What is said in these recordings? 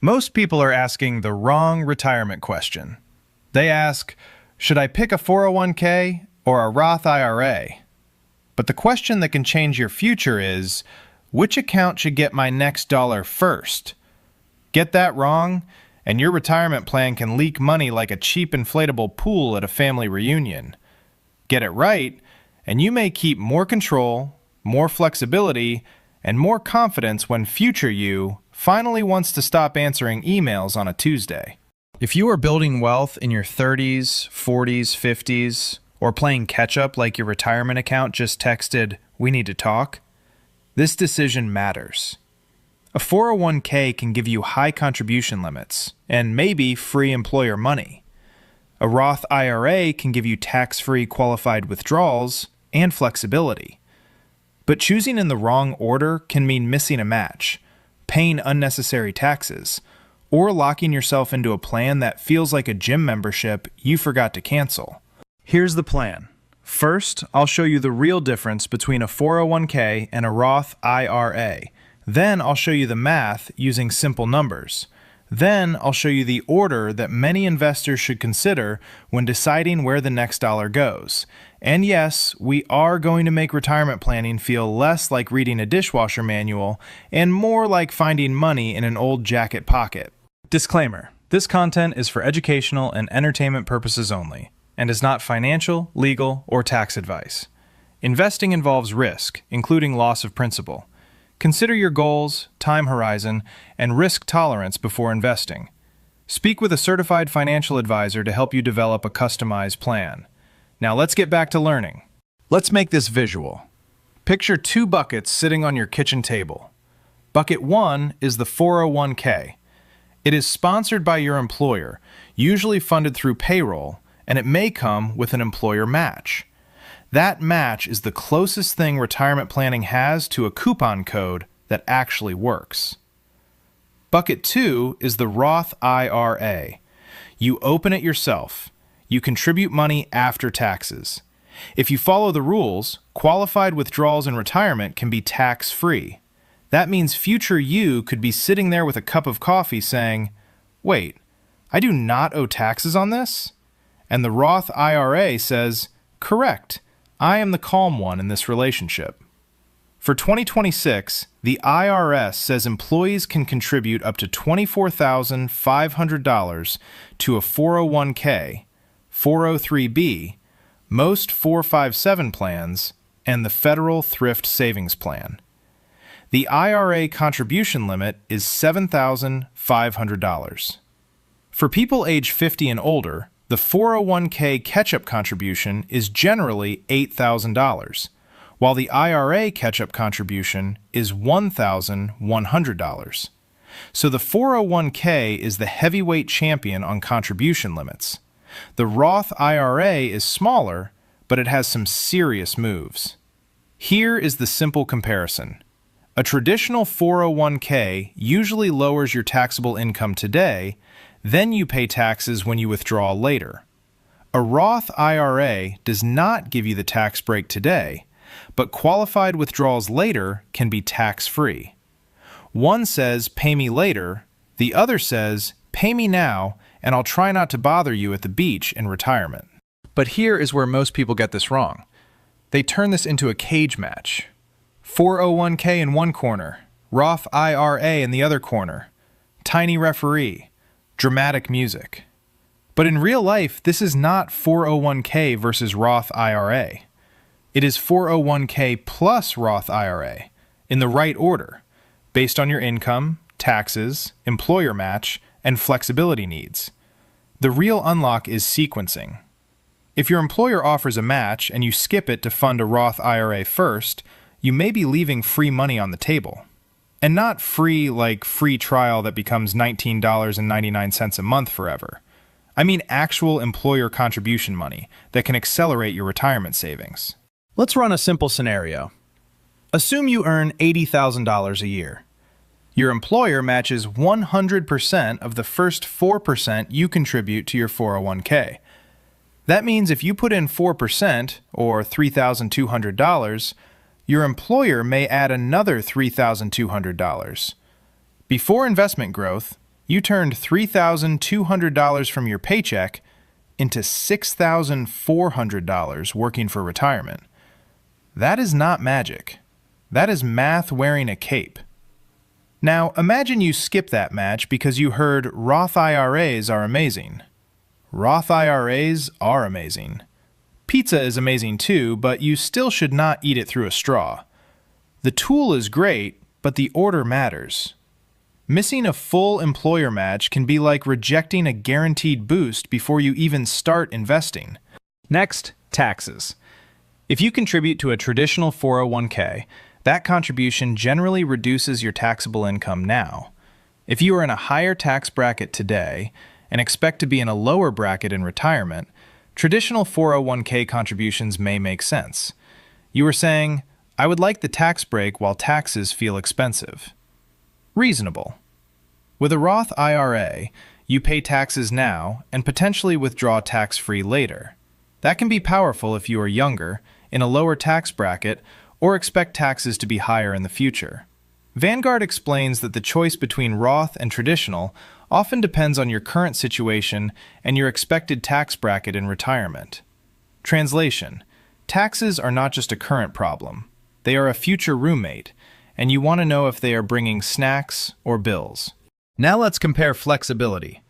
Most people are asking the wrong retirement question. They ask, should I pick a 401k or a Roth IRA? But the question that can change your future is, which account should get my next dollar first? Get that wrong, and your retirement plan can leak money like a cheap inflatable pool at a family reunion. Get it right, and you may keep more control, more flexibility, and more confidence when future you finally wants to stop answering emails on a Tuesday. If you are building wealth in your 30s, 40s, 50s, or playing catch-up like your retirement account just texted, "We need to talk," this decision matters. A 401k can give you high contribution limits and maybe free employer money. A Roth IRA can give you tax-free qualified withdrawals and flexibility. But choosing in the wrong order can mean missing a match, paying unnecessary taxes, or locking yourself into a plan that feels like a gym membership you forgot to cancel. Here's the plan. First, I'll show you the real difference between a 401k and a Roth IRA. Then I'll show you the math using simple numbers. Then I'll show you the order that many investors should consider when deciding where the next dollar goes. And yes, we are going to make retirement planning feel less like reading a dishwasher manual and more like finding money in an old jacket pocket. Disclaimer: this content is for educational and entertainment purposes only, and is not financial, legal, or tax advice. Investing involves risk, including loss of principal. Consider your goals, time horizon, and risk tolerance before investing. Speak with a certified financial advisor to help you develop a customized plan. Now let's get back to learning. Let's make this visual. Picture two buckets sitting on your kitchen table. Bucket 1 is the 401k. It is sponsored by your employer, usually funded through payroll, and it may come with an employer match. That match is the closest thing retirement planning has to a coupon code that actually works. Bucket 2 is the Roth IRA. You open it yourself. You contribute money after taxes. If you follow the rules, qualified withdrawals in retirement can be tax-free. That means future you could be sitting there with a cup of coffee saying, "Wait, I do not owe taxes on this?" And the Roth IRA says, "Correct. I am the calm one in this relationship." For 2026, the IRS says employees can contribute up to $24,500 to a 401k, 403b, most 457 plans, and the Federal Thrift Savings Plan. The IRA contribution limit is $7,500. For people age 50 and older, the 401k catch-up contribution is generally $8,000, while the IRA catch-up contribution is $1,100. So the 401k is the heavyweight champion on contribution limits. The Roth IRA is smaller, but it has some serious moves. Here is the simple comparison. A traditional 401k usually lowers your taxable income today, then you pay taxes when you withdraw later. A Roth IRA does not give you the tax break today, but qualified withdrawals later can be tax-free. One says, "Pay me later," the other says, "Pay me now, and I'll try not to bother you at the beach in retirement." But here is where most people get this wrong. They turn this into a cage match. 401k in one corner, Roth IRA in the other corner, tiny referee, dramatic music. But in real life, this is not 401k versus Roth IRA. It is 401k plus Roth IRA, in the right order, based on your income, taxes, employer match, and flexibility needs. The real unlock is sequencing. If your employer offers a match and you skip it to fund a Roth IRA first, you may be leaving free money on the table. And not free like free trial that becomes $19.99 a month forever. I mean actual employer contribution money that can accelerate your retirement savings. Let's run a simple scenario. Assume you earn $80,000 a year. Your employer matches 100% of the first 4% you contribute to your 401k. That means if you put in 4%, or $3,200, your employer may add another $3,200. Before investment growth, You turned $3,200 from your paycheck into $6,400 working for retirement. That is not magic. That is math wearing a cape. Now, imagine you skip that match because you heard Roth IRAs are amazing. Roth IRAs are amazing. Pizza is amazing too, but you still should not eat it through a straw. The tool is great, but the order matters. Missing a full employer match can be like rejecting a guaranteed boost before you even start investing. Next, taxes. If you contribute to a traditional 401k, that contribution generally reduces your taxable income now. If you are in a higher tax bracket today and expect to be in a lower bracket in retirement, traditional 401k contributions may make sense. You are saying, I would like the tax break while taxes feel expensive. Reasonable. With a Roth IRA, you pay taxes now and potentially withdraw tax-free later. That can be powerful if you are younger, in a lower tax bracket, or expect taxes to be higher in the future. Vanguard explains that the choice between Roth and traditional often depends on your current situation and your expected tax bracket in retirement. Translation: taxes are not just a current problem. They are a future roommate, and you want to know if they are bringing snacks or bills. Now let's compare flexibility.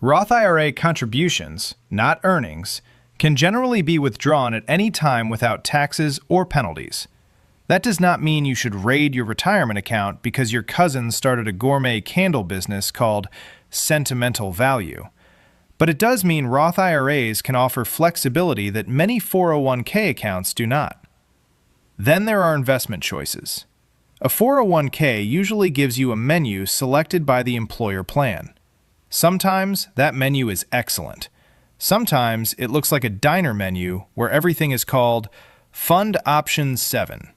Roth IRA contributions, not earnings, can generally be withdrawn at any time without taxes or penalties. That does not mean you should raid your retirement account because your cousin started a gourmet candle business called sentimental value. But it does mean Roth IRAs can offer flexibility that many 401k accounts do not. Then there are investment choices. A 401k usually gives you a menu selected by the employer plan. Sometimes that menu is excellent. Sometimes it looks like a diner menu where everything is called Fund Option 7.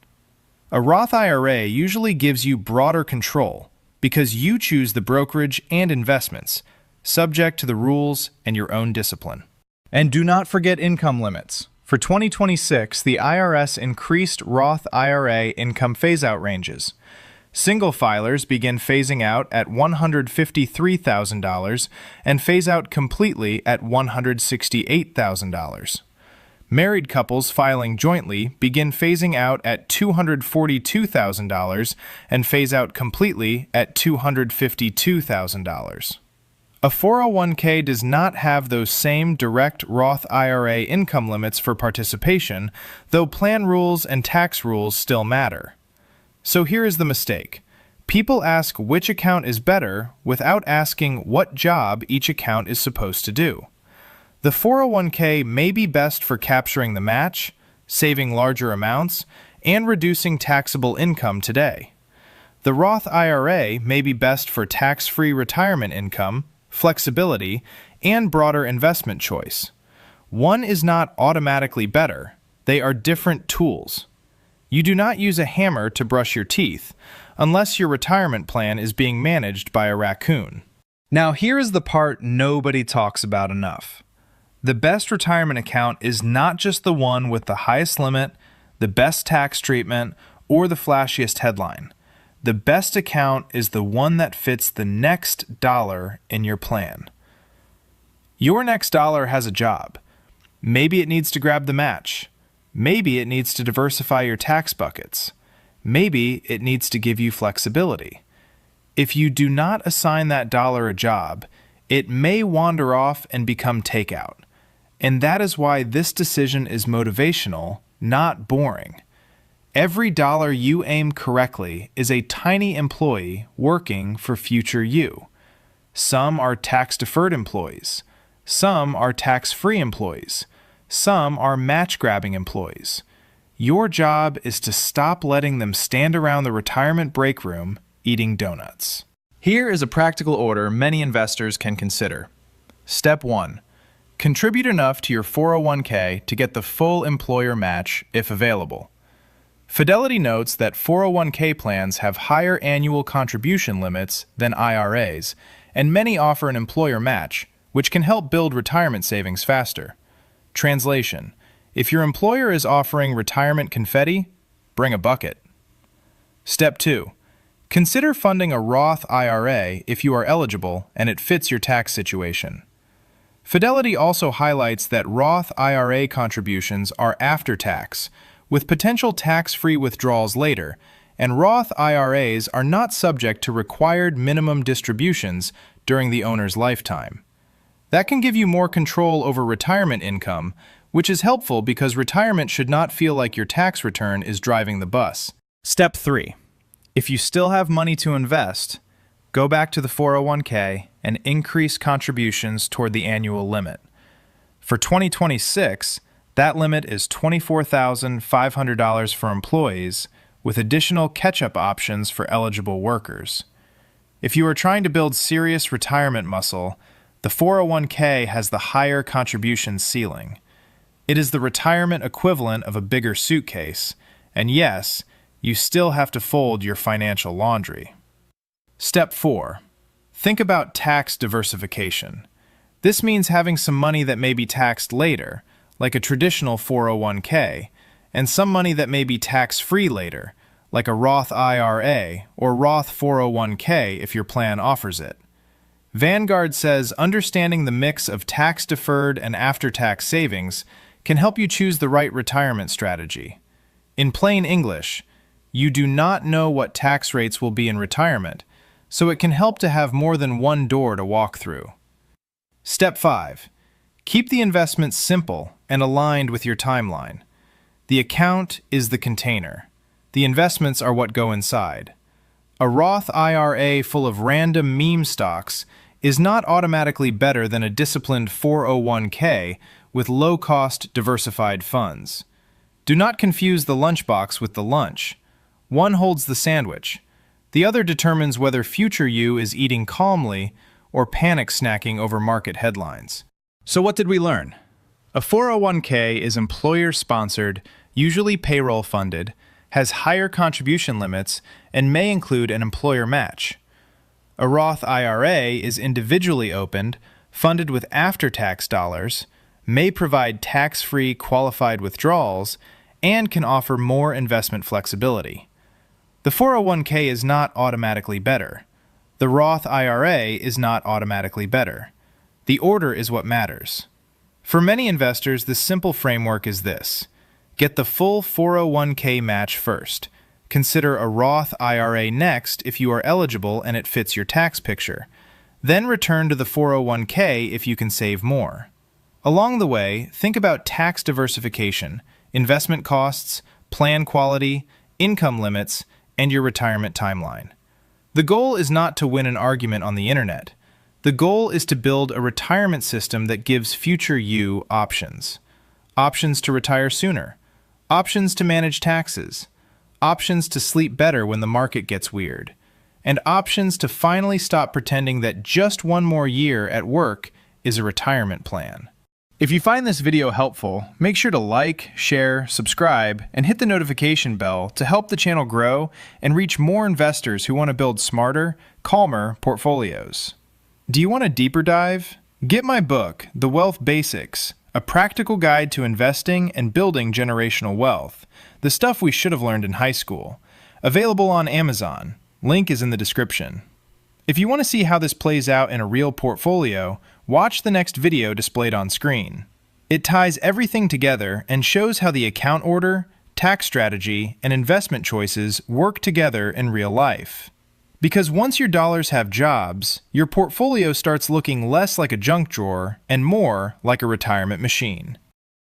A Roth IRA usually gives you broader control because you choose the brokerage and investments, subject to the rules and your own discipline. And do not forget income limits. For 2026, the IRS increased Roth IRA income phase-out ranges. Single filers begin phasing out at $153,000 and phase out completely at $168,000. Married couples filing jointly begin phasing out at $242,000 and phase out completely at $252,000. A 401k does not have those same direct Roth IRA income limits for participation, though plan rules and tax rules still matter. So here is the mistake. People ask which account is better without asking what job each account is supposed to do. The 401k may be best for capturing the match, saving larger amounts, and reducing taxable income today. The Roth IRA may be best for tax-free retirement income, flexibility, and broader investment choice. One is not automatically better. They are different tools. You do not use a hammer to brush your teeth, unless your retirement plan is being managed by a raccoon. Now here is the part nobody talks about enough. The best retirement account is not just the one with the highest limit, the best tax treatment, or the flashiest headline. The best account is the one that fits the next dollar in your plan. Your next dollar has a job. Maybe it needs to grab the match. Maybe it needs to diversify your tax buckets. Maybe it needs to give you flexibility. If you do not assign that dollar a job, it may wander off and become takeout. And that is why this decision is motivational, not boring. Every dollar you aim correctly is a tiny employee working for future you. Some are tax-deferred employees. Some are tax-free employees. Some are match-grabbing employees. Your job is to stop letting them stand around the retirement break room eating donuts. Here is a practical order many investors can consider. Step 1. Contribute enough to your 401k to get the full employer match if available. Fidelity notes that 401k plans have higher annual contribution limits than IRAs, and many offer an employer match, which can help build retirement savings faster. Translation: if your employer is offering retirement confetti, bring a bucket. Step 2. Consider funding a Roth IRA if you are eligible and it fits your tax situation. Fidelity also highlights that Roth IRA contributions are after tax, with potential tax-free withdrawals later, and Roth IRAs are not subject to required minimum distributions during the owner's lifetime. That can give you more control over retirement income, which is helpful because retirement should not feel like your tax return is driving the bus. Step 3. If you still have money to invest, go back to the 401k and increase contributions toward the annual limit. For 2026, that limit is $24,500 for employees, with additional catch-up options for eligible workers. If you are trying to build serious retirement muscle, the 401k has the higher contribution ceiling. It is the retirement equivalent of a bigger suitcase, and yes, you still have to fold your financial laundry. Step 4. Think about tax diversification. This means having some money that may be taxed later, like a traditional 401k, and some money that may be tax-free later, like a Roth IRA or Roth 401k if your plan offers it. Vanguard says understanding the mix of tax-deferred and after-tax savings can help you choose the right retirement strategy. In plain English, you do not know what tax rates will be in retirement, so it can help to have more than one door to walk through. Step 5. Keep the investments simple and aligned with your timeline. The account is the container. The investments are what go inside. A Roth IRA full of random meme stocks is not automatically better than a disciplined 401k with low-cost diversified funds. Do not confuse the lunchbox with the lunch. One holds the sandwich. The other determines whether future you is eating calmly or panic snacking over market headlines. So what did we learn? A 401k is employer-sponsored, usually payroll-funded, has higher contribution limits, and may include an employer match. A Roth IRA is individually opened, funded with after-tax dollars, may provide tax-free qualified withdrawals, and can offer more investment flexibility. The 401k is not automatically better. The Roth IRA is not automatically better. The order is what matters. For many investors, the simple framework is this. Get the full 401k match first. Consider a Roth IRA next if you are eligible and it fits your tax picture. Then return to the 401k if you can save more. Along the way, think about tax diversification, investment costs, plan quality, income limits, and your retirement timeline. The goal is not to win an argument on the internet. The goal is to build a retirement system that gives future you options. Options to retire sooner. Options to manage taxes. Options to sleep better when the market gets weird. And options to finally stop pretending that just one more year at work is a retirement plan. If you find this video helpful, make sure to like, share, subscribe, and hit the notification bell to help the channel grow and reach more investors who want to build smarter, calmer portfolios. Do you want a deeper dive? Get my book, The Wealth Basics, a practical guide to investing and building generational wealth, the stuff we should have learned in high school. Available on Amazon. Link is in the description. If you want to see how this plays out in a real portfolio, watch the next video displayed on screen. It ties everything together and shows how the account order, tax strategy, and investment choices work together in real life. Because once your dollars have jobs, your portfolio starts looking less like a junk drawer and more like a retirement machine.